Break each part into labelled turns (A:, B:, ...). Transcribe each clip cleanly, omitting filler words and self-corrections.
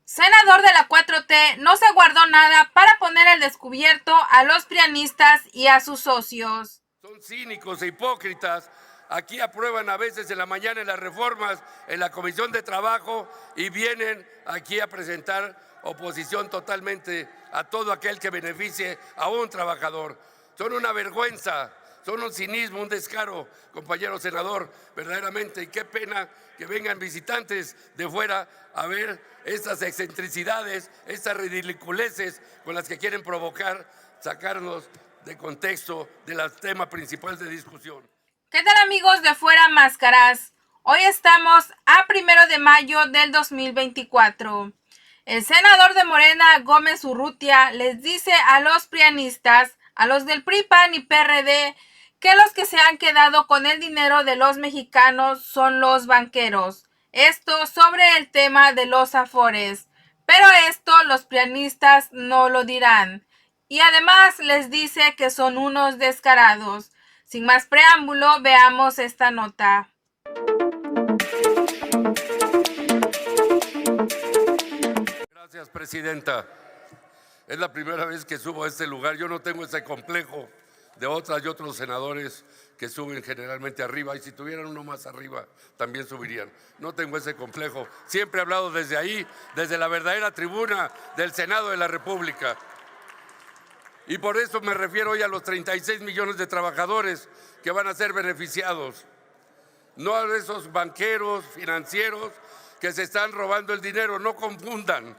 A: Senador de la 4T no se guardó nada para poner al descubierto a los prianistas y a sus socios.
B: Son cínicos e hipócritas. Aquí aprueban a veces en la mañana en las reformas en la Comisión de Trabajo y vienen aquí a presentar oposición totalmente a todo aquel que beneficie a un trabajador. Son una vergüenza, son un cinismo, un descaro, compañero senador, verdaderamente. Y qué pena que vengan visitantes de fuera a ver estas excentricidades, estas ridiculeces con las que quieren provocar, sacarnos de contexto del tema principal de discusión.
A: ¿Qué tal, amigos de Fuera Máscaras? Hoy estamos a 1 de mayo del 2024. El senador de Morena, Gómez Urrutia, les dice a los prianistas, a los del PRI, PAN y PRD, que los que se han quedado con el dinero de los mexicanos son los banqueros. Esto sobre el tema de los afores. Pero esto los prianistas no lo dirán. Y además les dice que son unos descarados. Sin más preámbulo, veamos esta nota.
B: Gracias, presidenta. Es la primera vez que subo a este lugar. Yo no tengo ese complejo de otras y otros senadores que suben generalmente arriba, y si tuvieran uno más arriba también subirían. No tengo ese complejo. Siempre he hablado desde ahí, desde la verdadera tribuna del Senado de la República. Y por eso me refiero hoy a los 36 millones de trabajadores que van a ser beneficiados. No a esos banqueros, financieros que se están robando el dinero. No confundan.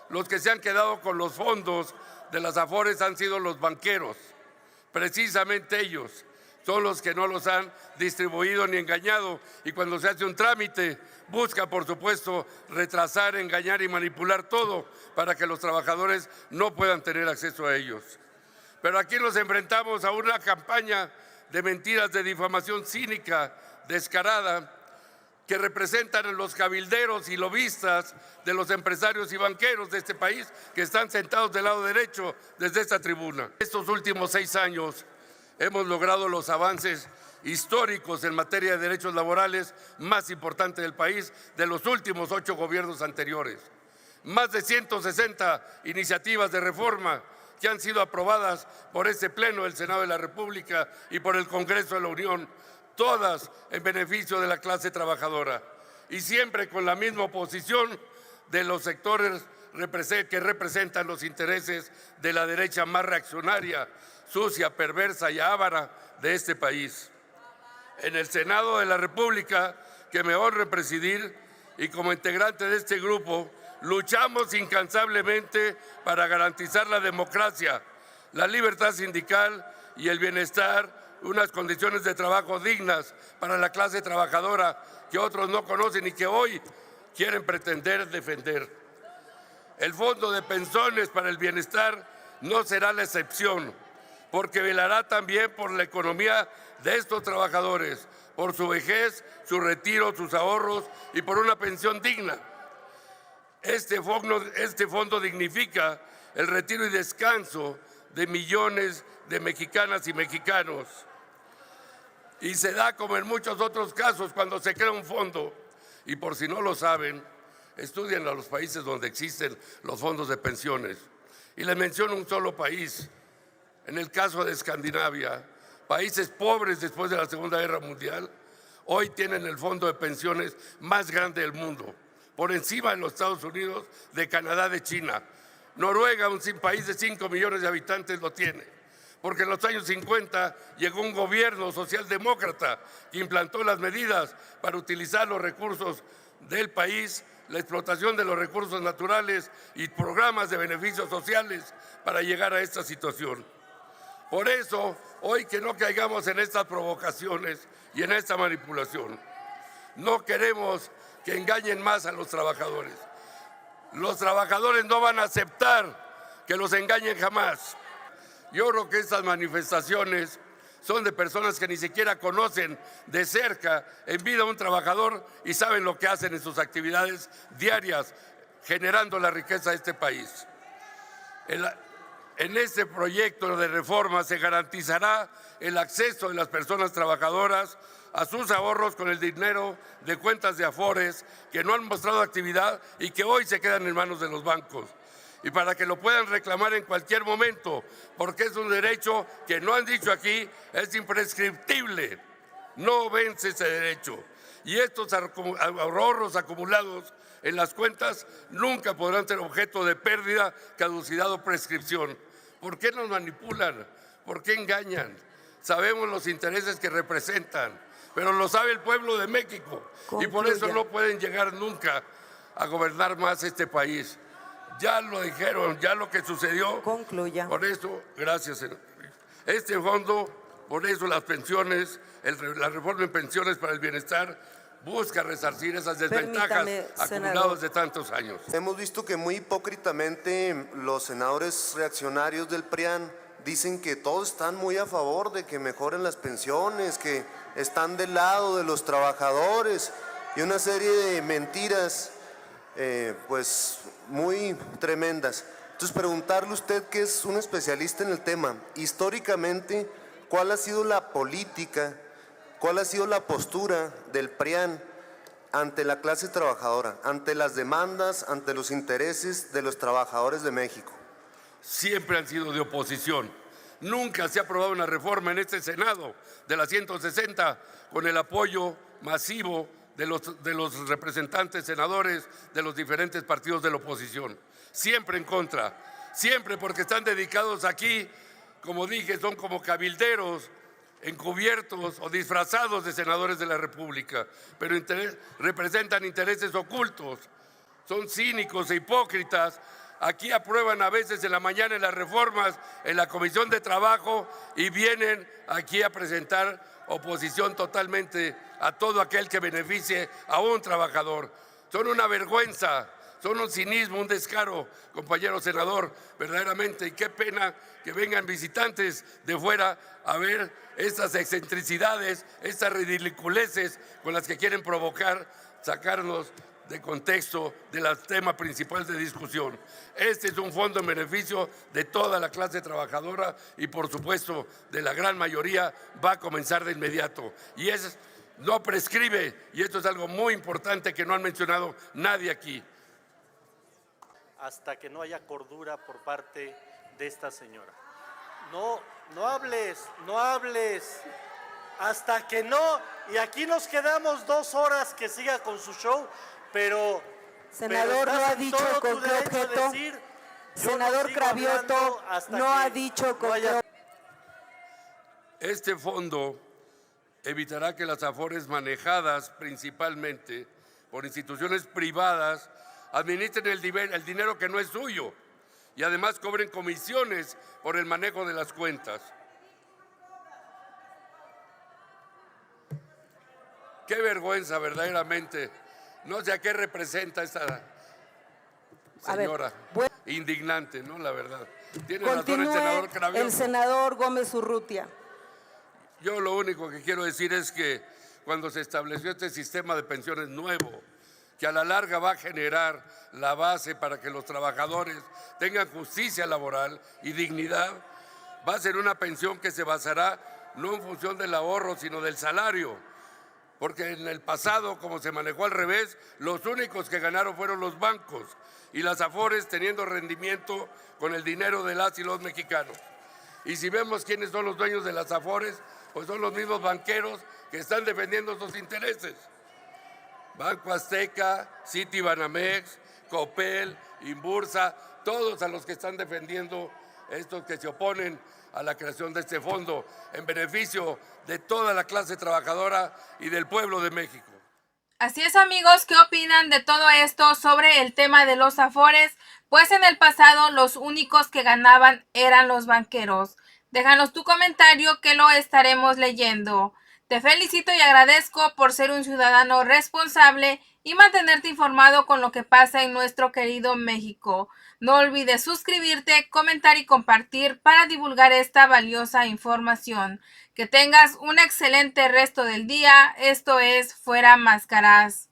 B: Los que se han quedado con los fondos de las afores han sido los banqueros. Precisamente ellos son los que no los han distribuido ni engañado. Y cuando se hace un trámite, busca, por supuesto, retrasar, engañar y manipular todo para que los trabajadores no puedan tener acceso a ellos. Pero aquí nos enfrentamos a una campaña de mentiras, de difamación cínica, descarada, que representan a los cabilderos y lobistas de los empresarios y banqueros de este país que están sentados del lado derecho desde esta tribuna. Estos últimos 6 años hemos logrado los avances históricos en materia de derechos laborales más importantes del país de los últimos 8 gobiernos anteriores. Más de 160 iniciativas de reforma que han sido aprobadas por este Pleno del Senado de la República y por el Congreso de la Unión, todas en beneficio de la clase trabajadora, y siempre con la misma oposición de los sectores que representan los intereses de la derecha más reaccionaria, sucia, perversa y avara de este país. En el Senado de la República, que me honra presidir, y como integrante de este grupo, luchamos incansablemente para garantizar la democracia, la libertad sindical y el bienestar, unas condiciones de trabajo dignas para la clase trabajadora que otros no conocen y que hoy quieren pretender defender. El Fondo de Pensiones para el Bienestar no será la excepción, porque velará también por la economía de estos trabajadores, por su vejez, su retiro, sus ahorros y por una pensión digna. Este fondo dignifica el retiro y descanso de millones de mexicanas y mexicanos. Y se da como en muchos otros casos cuando se crea un fondo. Y por si no lo saben, estudien a los países donde existen los fondos de pensiones. Y les menciono un solo país. En el caso de Escandinavia, países pobres después de la Segunda Guerra Mundial, hoy tienen el fondo de pensiones más grande del mundo, por encima de los Estados Unidos, de Canadá, de China. Noruega, un país de 5 millones de habitantes, lo tiene. Porque en los años 50 llegó un gobierno socialdemócrata que implantó las medidas para utilizar los recursos del país, la explotación de los recursos naturales y programas de beneficios sociales para llegar a esta situación. Por eso, hoy que no caigamos en estas provocaciones y en esta manipulación. No queremos que engañen más a los trabajadores. Los trabajadores no van a aceptar que los engañen jamás. Yo creo que estas manifestaciones son de personas que ni siquiera conocen de cerca en vida a un trabajador y saben lo que hacen en sus actividades diarias, generando la riqueza de este país. En este proyecto de reforma se garantizará el acceso de las personas trabajadoras a sus ahorros con el dinero de cuentas de Afores que no han mostrado actividad y que hoy se quedan en manos de los bancos. Y para que lo puedan reclamar en cualquier momento, porque es un derecho que no han dicho aquí, es imprescriptible. No vence ese derecho. Y estos ahorros acumulados en las cuentas nunca podrán ser objeto de pérdida, caducidad o prescripción. ¿Por qué nos manipulan? ¿Por qué engañan? Sabemos los intereses que representan, pero lo sabe el pueblo de México.
C: Concluya.
B: Y por eso no pueden llegar nunca a gobernar más este país. Ya lo dijeron, ya lo que sucedió.
C: Concluya.
B: Por eso, gracias, senador. Este fondo, por eso las pensiones, la reforma en pensiones para el bienestar, busca resarcir esas desventajas
C: Permítame,
B: acumuladas
C: senador.
B: de tantos años.
D: Hemos visto que muy hipócritamente los senadores reaccionarios del PRIAN dicen que todos están muy a favor de que mejoren las pensiones, que están del lado de los trabajadores y una serie de mentiras pues muy tremendas. Entonces preguntarle a usted, que es un especialista en el tema, históricamente, ¿cuál ha sido la política, cuál ha sido la postura del PRIAN ante la clase trabajadora, ante las demandas, ante los intereses de los trabajadores de México?
B: Siempre han sido de oposición. Nunca se ha aprobado una reforma en este Senado de la 160 con el apoyo masivo de los representantes senadores de los diferentes partidos de la oposición. Siempre en contra, siempre, porque están dedicados aquí, como dije, son como cabilderos encubiertos o disfrazados de senadores de la República, pero representan intereses ocultos, son cínicos e hipócritas. Aquí aprueban a veces en la mañana las reformas en la Comisión de Trabajo y vienen aquí a presentar oposición totalmente a todo aquel que beneficie a un trabajador. Son una vergüenza, son un cinismo, un descaro, compañero senador, verdaderamente. Y qué pena que vengan visitantes de fuera a ver estas excentricidades, estas ridiculeces con las que quieren provocar, sacarnos de contexto del tema principal de discusión. Este es un fondo en beneficio de toda la clase trabajadora y por supuesto de la gran mayoría. Va a comenzar de inmediato y no prescribe, y esto es algo muy importante que no han mencionado nadie aquí.
E: Hasta que no haya cordura por parte de esta señora. No hables, hasta que no, y aquí nos quedamos 2 horas que siga con su show, pero
C: Senador, no ha dicho con qué objeto. Senador Cravioto, no ha dicho con qué objeto.
B: Este fondo evitará que las Afores manejadas principalmente por instituciones privadas administren el dinero que no es suyo y además cobren comisiones por el manejo de las cuentas. Qué vergüenza, verdaderamente. No sé a qué representa esta señora. Indignante, ¿no? La verdad. Tiene razón el senador Cravioto.
C: El senador Gómez Urrutia.
B: Yo lo único que quiero decir es que cuando se estableció este sistema de pensiones nuevo, que a la larga va a generar la base para que los trabajadores tengan justicia laboral y dignidad, va a ser una pensión que se basará no en función del ahorro, sino del salario. Porque en el pasado, como se manejó al revés, los únicos que ganaron fueron los bancos y las Afores teniendo rendimiento con el dinero de las y los mexicanos. Y si vemos quiénes son los dueños de las Afores, pues son los mismos banqueros que están defendiendo sus intereses. Banco Azteca, Citibanamex, Coppel, Inbursa, todos a los que están defendiendo estos que se oponen a la creación de este fondo en beneficio de toda la clase trabajadora y del pueblo de México.
A: Así es, amigos, ¿qué opinan de todo esto sobre el tema de los Afores? Pues en el pasado los únicos que ganaban eran los banqueros. Déjanos tu comentario que lo estaremos leyendo. Te felicito y agradezco por ser un ciudadano responsable y mantenerte informado con lo que pasa en nuestro querido México. No olvides suscribirte, comentar y compartir para divulgar esta valiosa información. Que tengas un excelente resto del día. Esto es Fuera Máscaras.